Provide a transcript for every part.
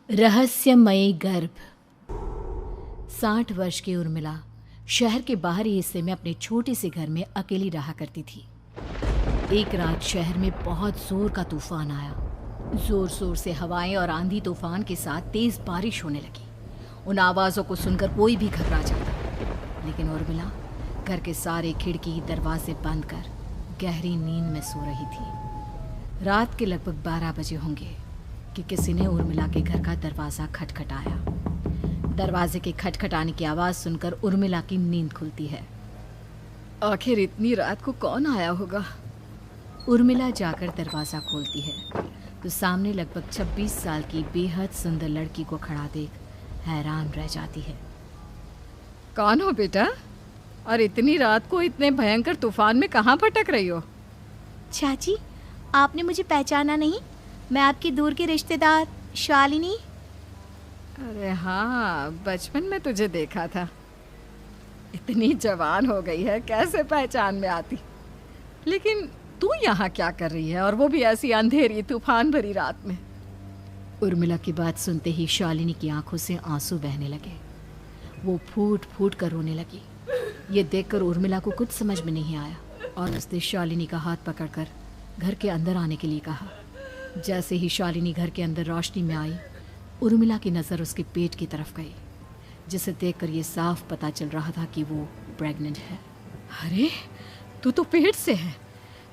रहस्यमयी गर्भ। 60 वर्ष की उर्मिला शहर के बाहरी हिस्से में अपने छोटे से घर में अकेली रहा करती थी। एक रात शहर में बहुत जोर का तूफान आया। जोर जोर से हवाएं और आंधी तूफान के साथ तेज बारिश होने लगी। उन आवाज़ों को सुनकर कोई भी घबरा जाता, लेकिन उर्मिला घर के सारे खिड़की दरवाजे बंद कर गहरी नींद में सो रही थी। रात के लगभग 12 बजे होंगे कि किसी ने उर्मिला के घर का दरवाज़ा खटखटाया। दरवाजे के खटखटाने की आवाज़ सुनकर उर्मिला की नींद खुलती है। आखिर इतनी रात को कौन आया होगा? उर्मिला जाकर दरवाज़ा खोलती है तो सामने लगभग 26 साल की बेहद सुंदर लड़की को खड़ा देख हैरान रह जाती है। कौन हो बेटा? और इतनी रात को इतने भयंकर तूफान में कहाँ भटक रही हो? चाची, आपने मुझे पहचाना नहीं? मैं आपकी दूर की रिश्तेदार शालिनी। अरे हाँ, बचपन में तुझे देखा था। इतनी जवान हो गई है, कैसे पहचान में आती। लेकिन तू यहाँ क्या कर रही है, और वो भी ऐसी अंधेरी तूफान भरी रात में? उर्मिला की बात सुनते ही शालिनी की आंखों से आंसू बहने लगे। वो फूट फूट कर रोने लगी। ये देखकर उर्मिला को कुछ समझ में नहीं आया और उसने शालिनी का हाथ पकड़कर घर के अंदर आने के लिए कहा। जैसे ही शालिनी घर के अंदर रोशनी में आई, उर्मिला की नज़र उसके पेट की तरफ गई, जिसे देखकर ये साफ पता चल रहा था कि वो प्रेग्नेंट है। अरे, तू तो पेट से है।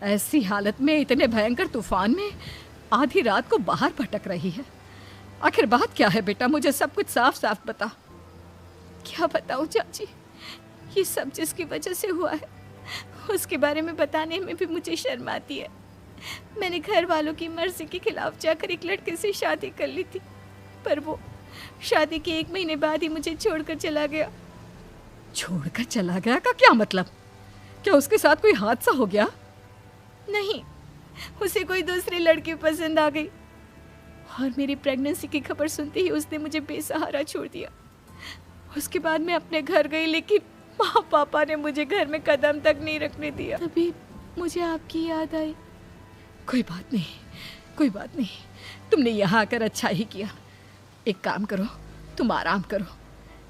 ऐसी हालत में इतने भयंकर तूफान में आधी रात को बाहर भटक रही है। आखिर बात क्या है बेटा? मुझे सब कुछ साफ साफ बता। क्या बताऊं चाची, ये सब जिसकी वजह से हुआ है उसके बारे में बताने में भी मुझे शर्म आती है। मैंने घर वालों की मर्जी के खिलाफ जाकर एक लड़के से शादी कर ली थी, पर वो शादी के 1 महीने बाद ही मुझे छोड़कर चला गया। छोड़कर चला गया का क्या मतलब? क्या उसके साथ कोई हादसा हो गया? नहीं, उसे कोई दूसरी लड़की पसंद आ गई और मेरी प्रेगनेंसी की खबर सुनते ही उसने मुझे बेसहारा छोड़ दिया। उसके बाद मैं अपने घर गई, लेकिन माँ पापा ने मुझे घर में कदम तक नहीं रखने दिया। तभी मुझे आपकी याद आई। कोई बात नहीं, कोई बात नहीं। तुमने यहाँ आकर अच्छा ही किया। एक काम करो, तुम आराम करो।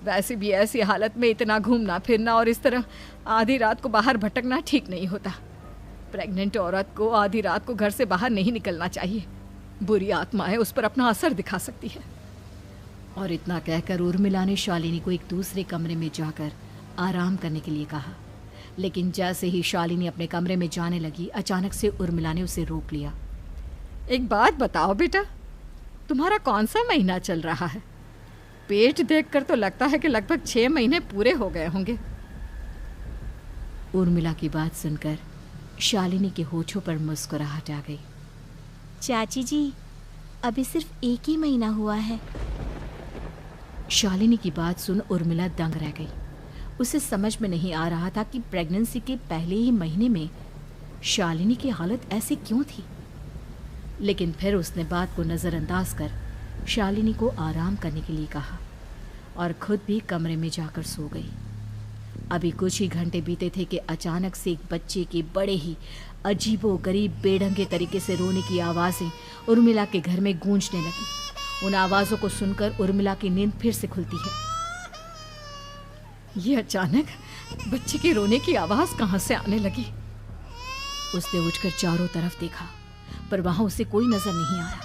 वैसे भी ऐसी हालत में इतना घूमना फिरना और इस तरह आधी रात को बाहर भटकना ठीक नहीं होता। प्रेग्नेंट औरत को आधी रात को घर से बाहर नहीं निकलना चाहिए। बुरी आत्माएं उस पर अपना असर दिखा सकती है। और इतना कहकर उर्मिला ने शालिनी को एक दूसरे कमरे में जाकर आराम करने के लिए कहा। लेकिन जैसे ही शालिनी अपने कमरे में जाने लगी, अचानक से उर्मिला ने उसे रोक लिया। एक बात बताओ बेटा, तुम्हारा कौन सा महीना चल रहा है? पेट देखकर तो लगता है कि लगभग 6 महीने पूरे हो गए होंगे। उर्मिला की बात सुनकर शालिनी के होठों पर मुस्कुराहट आ गई। चाची जी, अभी सिर्फ 1 ही महीना हुआ है। शालिनी की बात सुन उर्मिला दंग रह गई। उसे समझ में नहीं आ रहा था कि प्रेगनेंसी के पहले ही महीने में शालिनी की हालत ऐसी क्यों थी। लेकिन फिर उसने बात को नज़रअंदाज कर शालिनी को आराम करने के लिए कहा और खुद भी कमरे में जाकर सो गई। अभी कुछ ही घंटे बीते थे कि अचानक से एक बच्चे के बड़े ही अजीबो गरीब बेढंगे तरीके से रोने की आवाज़ें उर्मिला के घर में गूंजने लगी। उन आवाज़ों को सुनकर उर्मिला की नींद फिर से खुलती है। ये अचानक बच्चे के रोने की आवाज़ कहाँ से आने लगी? उसने उठकर चारों तरफ देखा, पर वहाँ उसे कोई नज़र नहीं आया।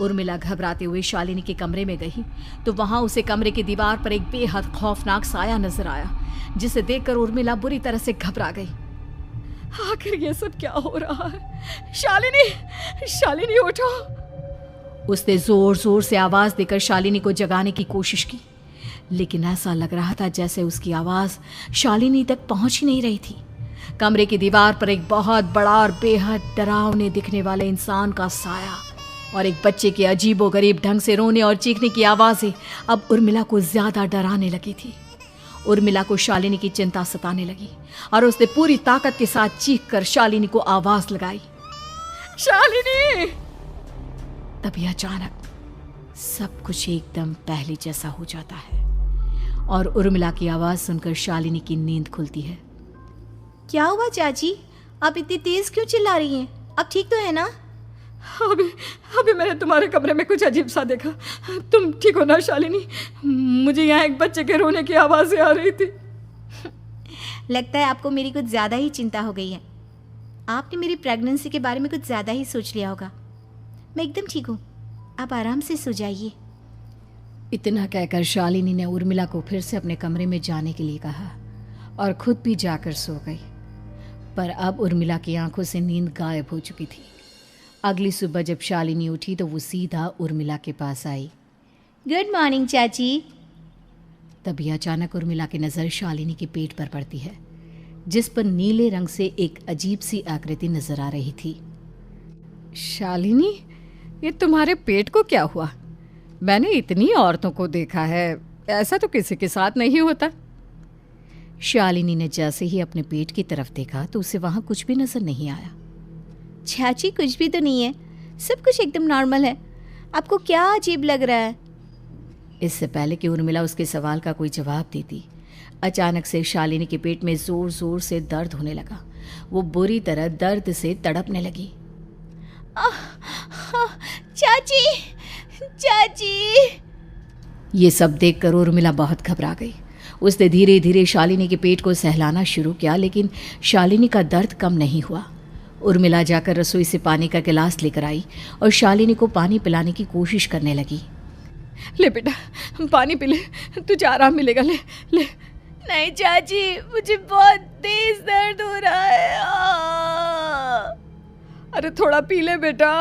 उर्मिला घबराते हुए शालिनी के कमरे में गई तो वहाँ उसे कमरे की दीवार पर एक बेहद खौफनाक साया नजर आया, जिसे देखकर उर्मिला बुरी तरह से घबरा गई। आखिर ये सब क्या हो रहा है? शालिनी, शालिनी उठो! उसने जोर जोर से आवाज़ देकर शालिनी को जगाने की कोशिश की, लेकिन ऐसा लग रहा था जैसे उसकी आवाज़ शालिनी तक पहुंच ही नहीं रही थी। कमरे की दीवार पर एक बहुत बड़ा और बेहद डरावने दिखने वाले इंसान का साया और एक बच्चे के अजीबोगरीब ढंग से रोने और चीखने की आवाज़ें अब उर्मिला को ज़्यादा डराने लगी थी। उर्मिला को शालिनी की चिंता सताने लगी और उसने पूरी ताकत के साथ चीख कर शालिनी को आवाज़ लगाई, शालिनी! तभी अचानक सब कुछ एकदम पहले जैसा हो जाता है और उर्मिला की आवाज़ सुनकर शालिनी की नींद खुलती है। क्या हुआ चाची? आप इतनी तेज क्यों चिल्ला रही हैं? अब ठीक तो है ना? अभी अभी मैंने तुम्हारे कमरे में कुछ अजीब सा देखा। तुम ठीक हो ना शालिनी? मुझे यहाँ एक बच्चे के रोने की आवाज़ें आ रही थी। लगता है आपको मेरी कुछ ज़्यादा ही चिंता हो गई है। आपने मेरी प्रेगनेंसी के बारे में कुछ ज़्यादा ही सोच लिया होगा। मैं एकदम ठीक हूँ, आप आराम से सो जाइए। इतना कहकर शालिनी ने उर्मिला को फिर से अपने कमरे में जाने के लिए कहा और खुद भी जाकर सो गई। पर अब उर्मिला की आंखों से नींद गायब हो चुकी थी। अगली सुबह जब शालिनी उठी तो वो सीधा उर्मिला के पास आई। गुड मॉर्निंग चाची। तभी अचानक उर्मिला की नज़र शालिनी के पेट पर पड़ती है, जिस पर नीले रंग से एक अजीब सी आकृति नजर आ रही थी। शालिनी, ये तुम्हारे पेट को क्या हुआ? मैंने इतनी औरतों को देखा है, ऐसा तो किसी के साथ नहीं होता। शालिनी ने जैसे ही अपने पेट की तरफ देखा तो उसे वहां कुछ भी नजर नहीं आया। चाची कुछ भी तो नहीं है, सब कुछ एकदम नॉर्मल है। आपको क्या अजीब लग रहा है? इससे पहले कि उर्मिला उसके सवाल का कोई जवाब देती, अचानक से शालिनी के पेट में जोर जोर से दर्द होने लगा। वो बुरी तरह दर्द से तड़पने लगी। चाची, चाची। ये सब देखकर उर्मिला बहुत घबरा गई। उसने धीरे धीरे शालिनी के पेट को सहलाना शुरू किया, लेकिन शालिनी का दर्द कम नहीं हुआ। उर्मिला जाकर रसोई से पानी का गिलास लेकर आई और शालिनी को पानी पिलाने की कोशिश करने लगी। ले बेटा, पानी पी ले, तुझे आराम मिलेगा। ले ले। नहीं चाची, मुझे बहुत तेज दर्द हो रहा है। अरे थोड़ा पी ले बेटा।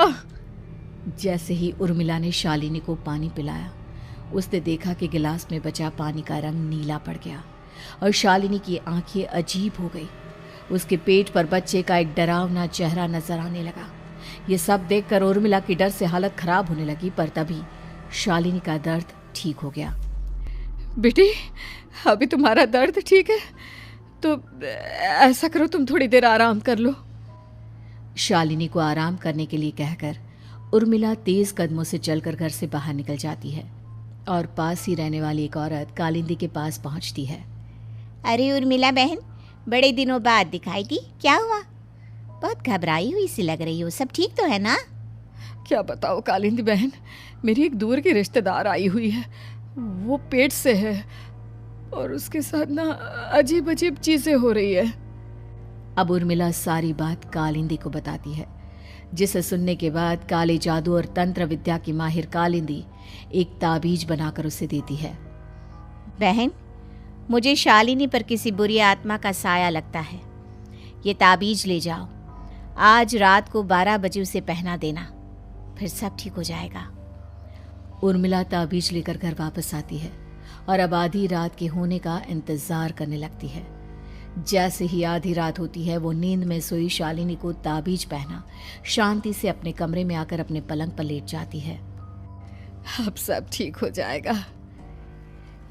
जैसे ही उर्मिला ने शालिनी को पानी पिलाया, उसने देखा कि गिलास में बचा पानी का रंग नीला पड़ गया और शालिनी की आंखें अजीब हो गई। उसके पेट पर बच्चे का एक डरावना चेहरा नजर आने लगा। ये सब देखकर उर्मिला की डर से हालत खराब होने लगी, पर तभी शालिनी का दर्द ठीक हो गया। बेटी, अभी तुम्हारा दर्द ठीक है तो ऐसा करो, तुम थोड़ी देर आराम कर लो। शालिनी को आराम करने के लिए कहकर उर्मिला तेज कदमों से चलकर घर से बाहर निकल जाती है और पास ही रहने वाली एक औरत कालिंदी के पास पहुंचती है। अरे उर्मिला बहन, बड़े दिनों बाद दिखाई दी, क्या हुआ? बहुत घबराई हुई सी लग रही हो, सब ठीक तो है ना? क्या बताओ कालिंदी बहन, मेरी एक दूर की रिश्तेदार आई हुई है। वो पेट से है और उसके साथ ना अजीब अजीब चीजें हो रही है। अब उर्मिला सारी बात कालिंदी को बताती है, जिसे सुनने के बाद काले जादू और तंत्र विद्या की माहिर कालिंदी एक ताबीज बनाकर उसे देती है। बहन, मुझे शालिनी पर किसी बुरी आत्मा का साया लगता है। ये ताबीज ले जाओ, आज रात को 12 बजे उसे पहना देना, फिर सब ठीक हो जाएगा। उर्मिला ताबीज लेकर घर वापस आती है और अब आधी रात के होने का इंतजार करने लगती है। जैसे ही आधी रात होती है, वो नींद में सोई शालिनी को ताबीज पहना शांति से अपने कमरे में आकर अपने पलंग पर लेट जाती है। अब सब ठीक हो जाएगा,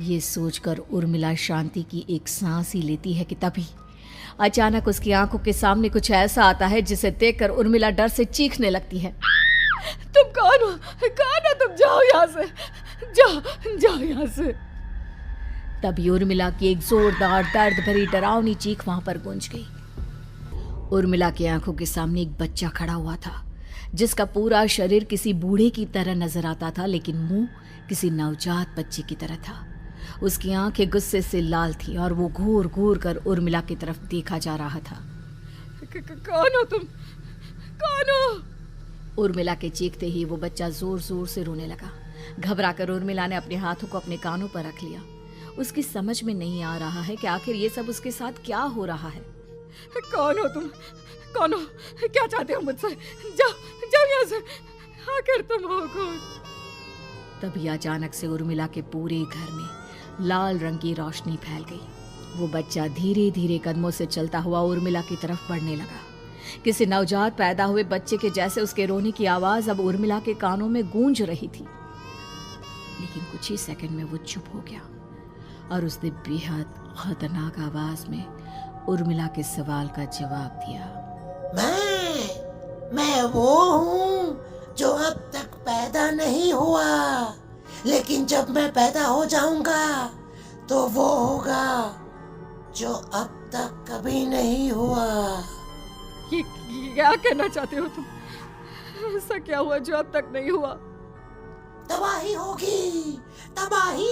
ये सोचकर उर्मिला शांति की एक सांस ही लेती है कि तभी अचानक उसकी आंखों के सामने कुछ ऐसा आता है जिसे देखकर उर्मिला डर से चीखने लगती है। तुम कौन हो? कौन हो तुम? जाओ यहाँ से, जाओ जाओ यहाँ से। तभी उर्मिला की एक जोरदार दर्द भरी डरावनी चीख वहां पर गूंज गई। उर्मिला की आंखों के सामने एक बच्चा खड़ा हुआ था, जिसका पूरा शरीर किसी बूढ़े की तरह नजर आता था, लेकिन मुंह किसी नवजात बच्चे की तरह था। उसकी आंखें गुस्से से लाल थी और वो घूर घूर कर उर्मिला की तरफ देखा जा रहा था। कौन हो तुम? कौन हो? उर्मिला के चीखते ही वो बच्चा जोर जोर से रोने लगा। घबराकर उर्मिला ने अपने हाथों को अपने कानों पर रख लिया। उसकी समझ में नहीं आ रहा है कि आखिर ये सब उसके साथ क्या हो रहा है। कौन हो तुम? कौन हो? क्या चाहते हो मुझसे? जाओ जाओ यहाँ से, आखिर तुम हो कौन? तभी अचानक से उर्मिला के पूरे घर में लाल रंग की रोशनी फैल गई। वो बच्चा धीरे धीरे कदमों से चलता हुआ उर्मिला की तरफ बढ़ने लगा। किसी नवजात पैदा हुए बच्चे के जैसे उसके रोने की आवाज अब उर्मिला के कानों में गूंज रही थी। लेकिन कुछ ही सेकंड में वो चुप हो गया और उसने बेहद खतरनाक आवाज में उर्मिला के सवाल का जवाब दिया। मैं वो हूँ जो अब तक पैदा नहीं हुआ, लेकिन जब मैं पैदा हो जाऊंगा तो वो होगा जो अब तक कभी नहीं हुआ। ये क्या कहना चाहते हो तुम? ऐसा क्या हुआ जो अब तक नहीं हुआ? तबाही होगी, तबाही।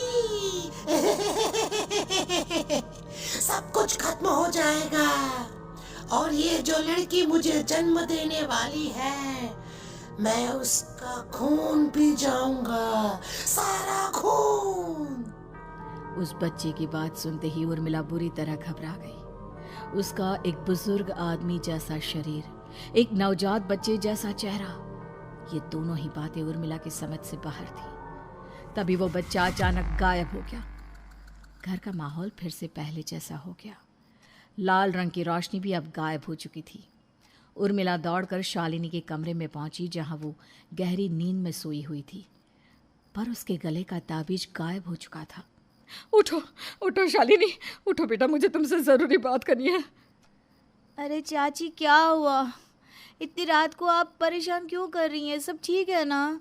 सब कुछ खत्म हो जाएगा और ये जो लड़की मुझे जन्म देने वाली है, मैं उसका खून पी जाऊंगा, सारा खून। उस बच्चे की बात सुनते ही उर्मिला बुरी तरह घबरा गई। उसका एक बुजुर्ग आदमी जैसा शरीर, एक नवजात बच्चे जैसा चेहरा, ये दोनों ही बातें उर्मिला की समझ से बाहर थी। तभी वो बच्चा अचानक गायब हो गया। घर का माहौल फिर से पहले जैसा हो गया। लाल रंग की रोशनी भी अब गायब हो चुकी थी। उर्मिला दौड़कर शालिनी के कमरे में पहुंची, जहां वो गहरी नींद में सोई हुई थी, पर उसके गले का ताबीज गायब हो चुका था। उठो उठो शालिनी, उठो बेटा, मुझे तुमसे जरूरी बात करनी है। अरे चाची क्या हुआ? इतनी रात को आप परेशान क्यों कर रही हैं? सब ठीक है ना?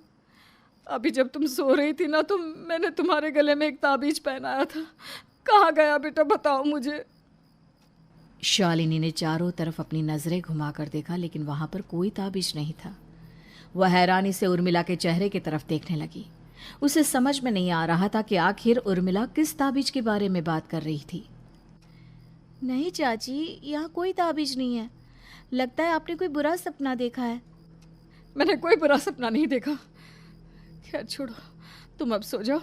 अभी जब तुम सो रही थी ना, तो मैंने तुम्हारे गले में एक ताबीज पहनाया था। कहाँ गया बेटा, बताओ मुझे। शालिनी ने चारों तरफ अपनी नजरें घुमाकर देखा, लेकिन वहां पर कोई ताबीज नहीं था। वह हैरानी से उर्मिला के चेहरे की तरफ देखने लगी। उसे समझ में नहीं आ रहा था कि आखिर उर्मिला किस ताबीज के बारे में बात कर रही थी। नहीं चाची, यहाँ कोई ताबीज नहीं है। लगता है आपने कोई बुरा सपना देखा है। मैंने कोई बुरा सपना नहीं देखा। खैर छोड़ो, तुम अब सो जाओ,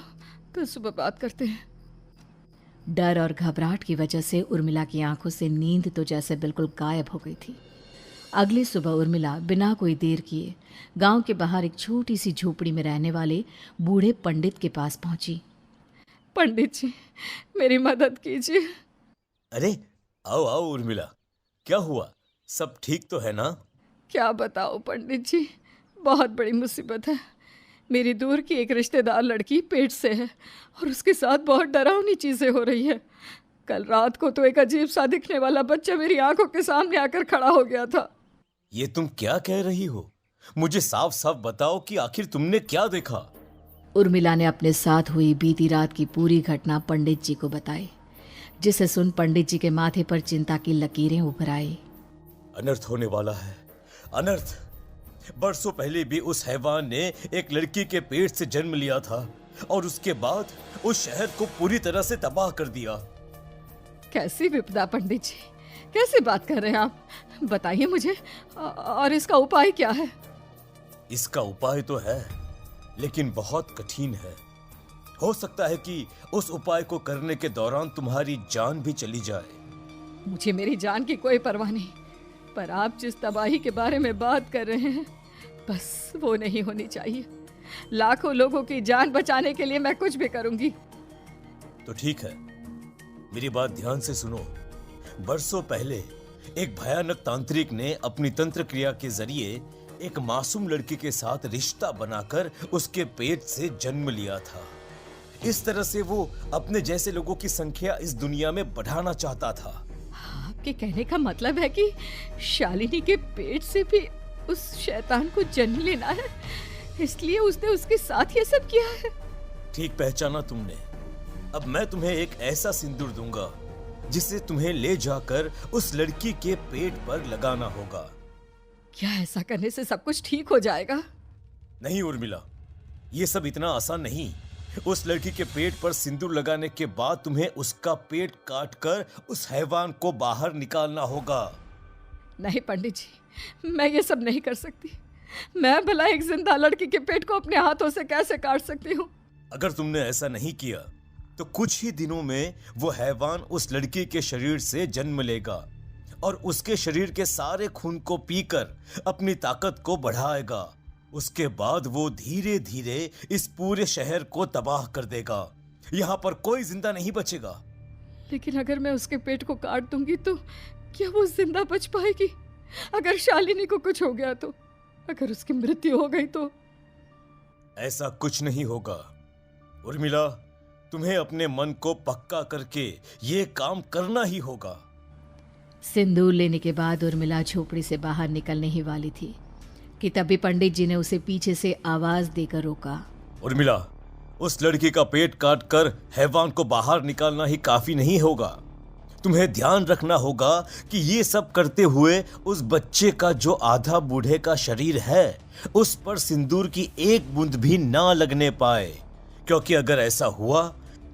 कल सुबह बात करते हैं। डर और घबराहट की वजह से उर्मिला की आंखों से नींद तो जैसे बिल्कुल गायब हो गई थी। अगली सुबह उर्मिला बिना कोई देर किए गांव के बाहर एक छोटी सी झोपड़ी में रहने वाले बूढ़े पंडित के पास पहुंची। पंडित जी, मेरी मदद कीजिए। अरे आओ आओ उर्मिला, क्या हुआ? सब ठीक तो है ना? क्या बताओ पंडित जी, बहुत बड़ी मुसीबत है। मेरी दूर की एक रिश्तेदार लड़की पेट से है और उसके साथ बहुत डरावनी चीज़ें हो रही है। कल रात को तो एक अजीब सा दिखने वाला बच्चा मेरी आंखों के सामने आकर खड़ा हो गया था। ये तुम क्या कह रही हो? मुझे साफ साफ बताओ कि आखिर तुमने क्या देखा? उर्मिला ने अपने साथ हुई बीती रात की पूरी घटना पंडित जी को बताई, जिसे सुन पंडित जी के माथे पर चिंता की लकीरें उभर आई। अनर्थ होने वाला है, अनर्थ। बरसों पहले भी उस हैवान ने एक लड़की के पेट से जन्म लिया था और उसके बाद उस शहर को पूरी तरह से तबाह कर दिया। कैसी विपदा पंडित जी, कैसे बात कर रहे हैं आप? बताइए मुझे, और इसका उपाय क्या है? इसका उपाय तो है, लेकिन बहुत कठिन है। हो सकता है कि उस उपाय को करने के दौरान तुम्हारी जान भी चली जाए। मुझे मेरी जान की कोई परवाह नहीं, पर आप जिस तबाही के बारे में बात कर रहे हैं, बस वो नहीं होनी चाहिए। लाखों लोगों की जान बचाने के लिए मैं कुछ भी करूंगी। तो ठीक है, मेरी बात ध्यान से सुनो। बरसों पहले एक भयानक तांत्रिक ने अपनी तंत्र क्रिया के जरिए एक मासूम लड़की के साथ रिश्ता बनाकर उसके पेट से जन्म लिया था। इस तरह से वो अपने जैसे लोगों की संख्या इस दुनिया में बढ़ाना चाहता था। आपके कहने का मतलब है कि शालिनी के पेट से भी उस शैतान को जन्म लेना है, इसलिए उसने उसके साथ ये सब किया है। ठीक पहचाना तुमने। अब मैं तुम्हें एक ऐसा सिंदूर दूंगा जिसे तुम्हें ले जाकर उस लड़की के पेट पर लगाना होगा। क्या ऐसा करने से सब कुछ ठीक हो जाएगा? नहीं उर्मिला, ये सब इतना आसान नहीं। उस लड़की के पेट पर सिंदूर लगाने के बाद तुम्हें उसका पेट काटकर उस हैवान को बाहर निकालना होगा। नहीं पंडित जी, मैं ये सब नहीं कर सकती। मैं भला एक जिंदा लड़की के पेट को अपने हाथों से कैसे काट सकती हूँ? अगर तुमने ऐसा नहीं किया तो कुछ ही दिनों में वो हैवान उस लड़की के शरीर से जन्म लेगा और उसके शरीर के सारे खून को पीकर अपनी ताकत को बढ़ाएगा। उसके बाद वो धीरे धीरे इस पूरे शहर को तबाह कर देगा। यहाँ पर कोई जिंदा नहीं बचेगा। लेकिन अगर मैं उसके पेट को काट दूंगी तो क्या वो जिंदा बच पाएगी? अगर शालिनी को कुछ हो गया तो, अगर उसकी मृत्यु हो गई तो? ऐसा कुछ नहीं होगा उर्मिला, तुम्हें अपने मन को पक्का करके ये काम करना ही होगा। सिंदूर लेने के बाद उर्मिला झोपड़ी से बाहर निकलने ही वाली थी कि तभी पंडित जी ने उसे पीछे से आवाज देकर रोका। उर्मिला, उस लड़की का पेट काटकर हैवान को बाहर निकालना ही काफी नहीं होगा। तुम्हें ध्यान रखना होगा कि ये सब करते हुए उस बच्चे का जो आधा बूढ़े का शरीर है उस पर सिंदूर की एक बूंद भी ना लगने पाए, क्योंकि अगर ऐसा हुआ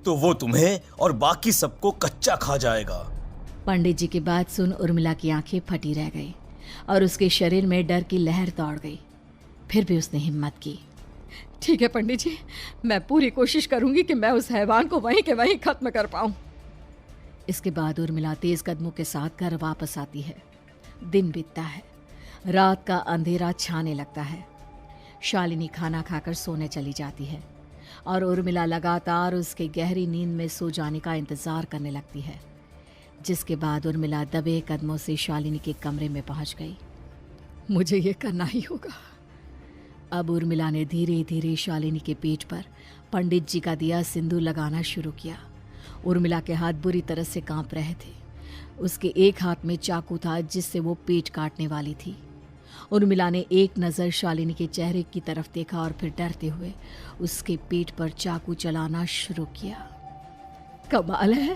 तो वो तुम्हें और बाकी सबको कच्चा खा जाएगा। पंडित जी की बात सुन उर्मिला की आंखें फटी रह गई और उसके शरीर में डर की लहर दौड़ गई। फिर भी उसने हिम्मत की। ठीक है पंडित जी, मैं पूरी कोशिश करूंगी कि मैं उस हैवान को वहीं के वहीं खत्म कर पाऊं। इसके बाद उर्मिला तेज कदमों के साथ घर वापस आती है। दिन बीतता है, रात का अंधेरा छाने लगता है। शालिनी खाना खाकर सोने चली जाती है और उर्मिला लगातार उसके गहरी नींद में सो जाने का इंतजार करने लगती है, जिसके बाद उर्मिला दबे कदमों से शालिनी के कमरे में पहुंच गई। मुझे ये करना ही होगा। अब उर्मिला ने धीरे धीरे शालिनी के पेट पर पंडित जी का दिया सिंदूर लगाना शुरू किया। उर्मिला के हाथ बुरी तरह से कांप रहे थे। उसके एक हाथ में चाकू था जिससे वो पेट काटने वाली थी। उर्मिला ने एक नज़र शालिनी के चेहरे की तरफ देखा और फिर डरते हुए उसके पेट पर चाकू चलाना शुरू किया। कमाल है,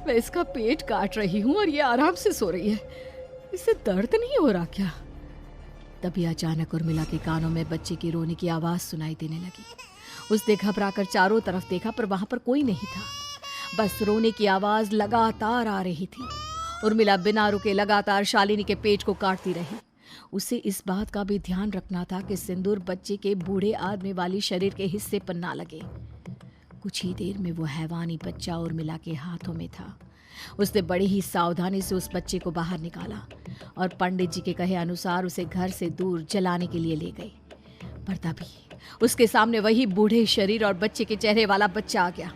मैं इसका पेट काट रही हूँ और ये आराम से सो रही है। इसे दर्द नहीं हो रहा क्या? तभी अचानक उर्मिला के कानों में बच्चे की रोने की आवाज़ सुनाई देने लगी। उसने घबराकर चारों तरफ देखा पर वहां पर कोई नहीं था। बस रोने की आवाज़ लगातार आ रही थी। उर्मिला बिना रुके लगातार शालिनी के पेट को काटती रही। उसे इस बात का भी ध्यान रखना था कि सिंदूर बच्चे के बूढ़े आदमी वाली शरीर के हिस्से पर ना लगे। कुछ ही देर में वो हैवानी बच्चा उर्मिला के हाथों में था। उसने बड़ी ही सावधानी से उस बच्चे को बाहर निकाला और पंडित जी के कहे अनुसार उसे घर से दूर जलाने के लिए ले गई। पर तभी उसके सामने वही बूढ़े शरीर और बच्चे के चेहरे वाला बच्चा आ गया।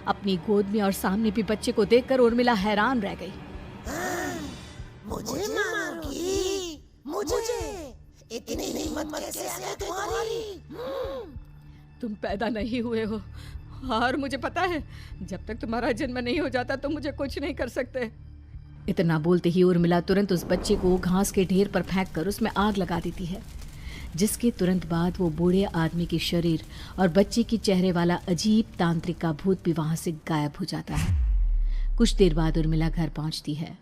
अपनी गोद में और सामने भी बच्चे को देखकर उर्मिला हैरान रह गई। मुझे मारोगी? मुझे इतनी हिम्मत कैसे आ गई तुम्हारी? तुम पैदा नहीं हुए हो और मुझे पता है जब तक तुम्हारा जन्म नहीं हो जाता तो मुझे कुछ नहीं कर सकते। इतना बोलते ही उर्मिला तुरंत उस बच्चे को घास के ढेर पर फेंक कर उसमें आग लगा देती है, जिसके तुरंत बाद वो बूढ़े आदमी के शरीर और बच्चे के चेहरे वाला अजीब तांत्रिक का भूत भी वहां से गायब हो जाता है। कुछ देर बाद उर्मिला घर पहुंचती है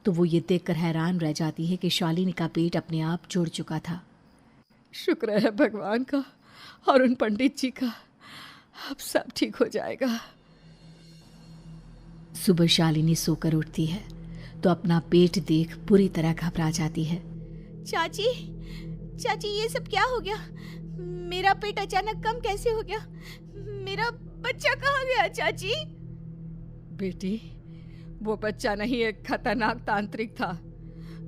तो वो ये देखकर हैरान रह जाती है कि शालिनी का पेट अपने आप जुड़ चुका था। शुक्र है भगवान का और उन पंडित जी का, अब सब ठीक हो जाएगा। सुबह शालिनी सोकर उठती है तो अपना पेट देख पूरी तरह घबरा जाती है। चाची, चाची ये सब क्या हो गया? मेरा पेट अचानक कम कैसे हो गया? मेरा बच्चा कहाँ गया चाची? बेटी, वो बच्चा नहीं, एक खतरनाक तांत्रिक था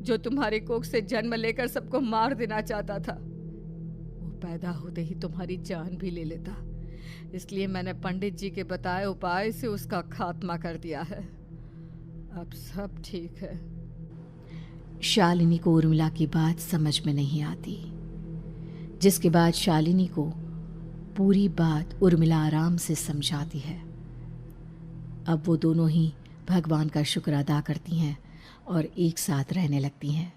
जो तुम्हारी कोख से जन्म लेकर सबको मार देना चाहता था। वो पैदा होते ही तुम्हारी जान भी ले लेता, इसलिए मैंने पंडित जी के बताए उपाय से उसका खात्मा कर दिया है। अब सब ठीक है। शालिनी को उर्मिला की बात समझ में नहीं आती, जिसके बाद शालिनी को पूरी बात उर्मिला आराम से समझाती है। अब वो दोनों ही भगवान का शुक्र अदा करती हैं और एक साथ रहने लगती हैं।